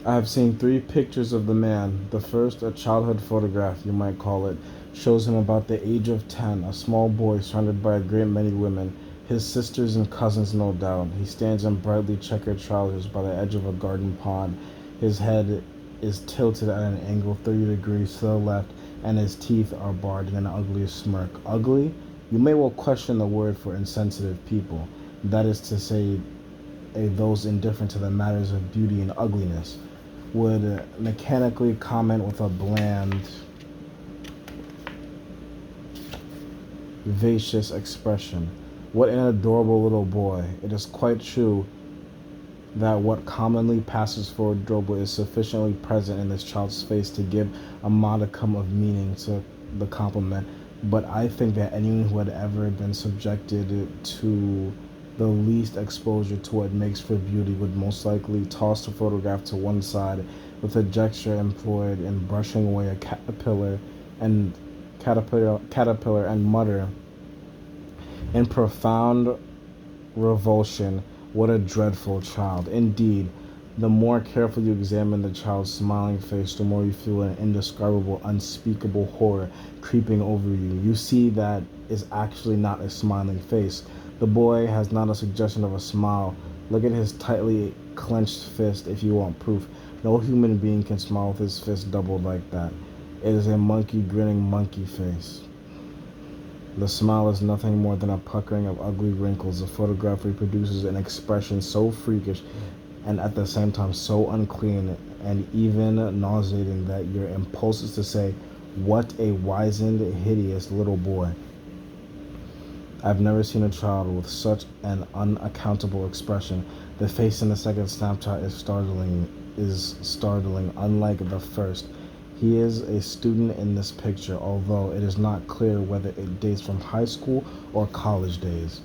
I have seen three pictures of the man. The first, a childhood photograph, you might call it, shows him about the age of 10, a small boy surrounded by a great many women, his sisters and cousins, no doubt. He stands in brightly checkered trousers by the edge of a garden pond. His head is tilted at an angle 30 degrees to the left, and his teeth are barred in an ugly smirk. Ugly? You may well question the word for insensitive people. That is to say, those indifferent to the matters of beauty and ugliness would mechanically comment with a bland, vivacious expression. What an adorable little boy. It is quite true that what commonly passes for adorable is sufficiently present in this child's face to give a modicum of meaning to the compliment, but I think that anyone who had ever been subjected to the least exposure to what makes for beauty would most likely toss the photograph to one side with a gesture employed in brushing away a and caterpillar and mutter in profound revulsion, what a dreadful child. Indeed, the more carefully you examine the child's smiling face, the more you feel an indescribable, unspeakable horror creeping over you. You see that is actually not a smiling face. The boy has not a suggestion of a smile. Look at his tightly clenched fist if you want proof. No human being can smile with his fist doubled like that. It is a monkey grinning monkey face. The smile is nothing more than a puckering of ugly wrinkles. The photograph reproduces an expression so freakish and at the same time so unclean and even nauseating that your impulse is to say, "What a wizened, hideous little boy." I've never seen a child with such an unaccountable expression. The face in the second snapshot is startling, unlike the first. He is a student in this picture, although it is not clear whether it dates from high school or college days.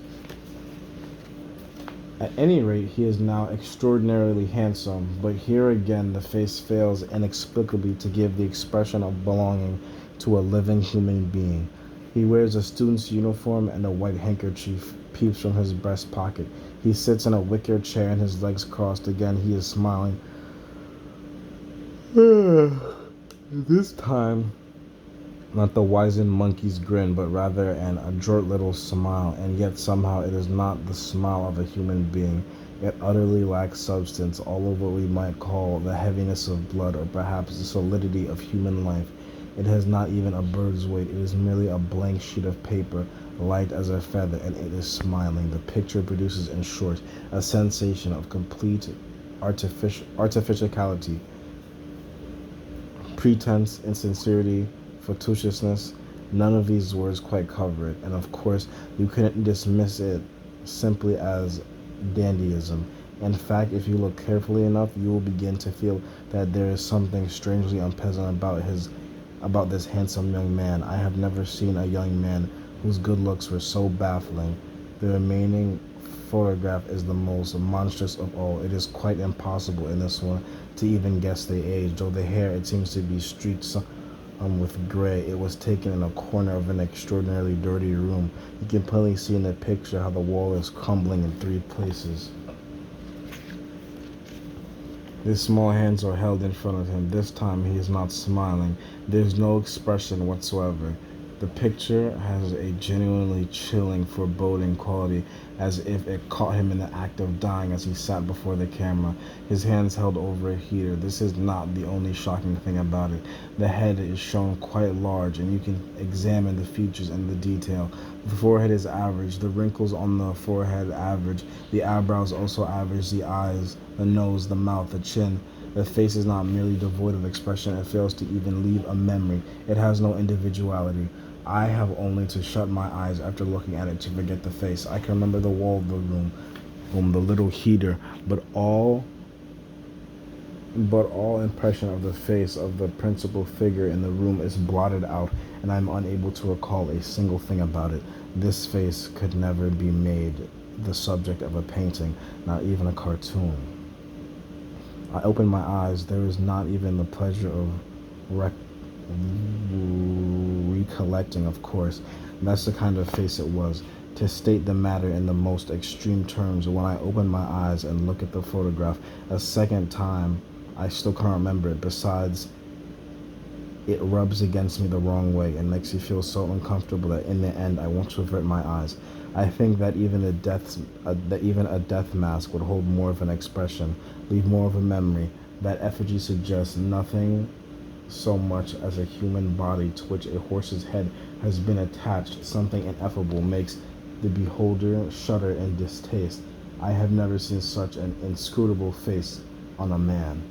At any rate, he is now extraordinarily handsome, but here again the face fails inexplicably to give the expression of belonging to a living human being. He wears a student's uniform and a white handkerchief peeps from his breast pocket. He sits in a wicker chair and his legs crossed. Again, he is smiling. This time, not the wizened monkey's grin, but rather an adroit little smile, and yet somehow it is not the smile of a human being. It utterly lacks substance, all of what we might call the heaviness of blood, or perhaps the solidity of human life. It has not even a bird's weight. It is merely a blank sheet of paper, light as a feather, and it is smiling. The picture produces, in short, a sensation of complete artificiality, pretense, insincerity, fatuousness. None of these words quite cover it, and of course, you couldn't dismiss it simply as dandyism. In fact, if you look carefully enough, you will begin to feel that there is something strangely unpleasant about this handsome young man. I have never seen a young man whose good looks were so baffling. The remaining photograph is the most monstrous of all. It is quite impossible in this one to even guess the age, though the hair it seems to be streaked with gray. It was taken in a corner of an extraordinarily dirty room. You can plainly see in the picture how the wall is crumbling in three places. His small hands are held in front of him. This time he is not smiling. There's no expression whatsoever. The picture has a genuinely chilling, foreboding quality, as if it caught him in the act of dying as he sat before the camera, his hands held over a heater. This is not the only shocking thing about it. The head is shown quite large, and you can examine the features and the detail. The forehead is average, the wrinkles on the forehead average, the eyebrows also average, the eyes, the nose, the mouth, the chin. The face is not merely devoid of expression, it fails to even leave a memory. It has no individuality. I have only to shut my eyes after looking at it to forget the face. I can remember the wall of the room, the little heater, but all impression of the face of the principal figure in the room is blotted out, and I am unable to recall a single thing about it. This face could never be made the subject of a painting, not even a cartoon. I open my eyes. There is not even the pleasure of recollecting, of course. That's the kind of face it was. To state the matter in the most extreme terms, when I open my eyes and look at the photograph a second time, I still can't remember it. Besides, it rubs against me the wrong way and makes me feel so uncomfortable that in the end I want to avert my eyes. I think that even a death mask would hold more of an expression, leave more of a memory. That effigy suggests nothing so much as a human body to which a horse's head has been attached. Something ineffable makes the beholder shudder in distaste. I have never seen such an inscrutable face on a man.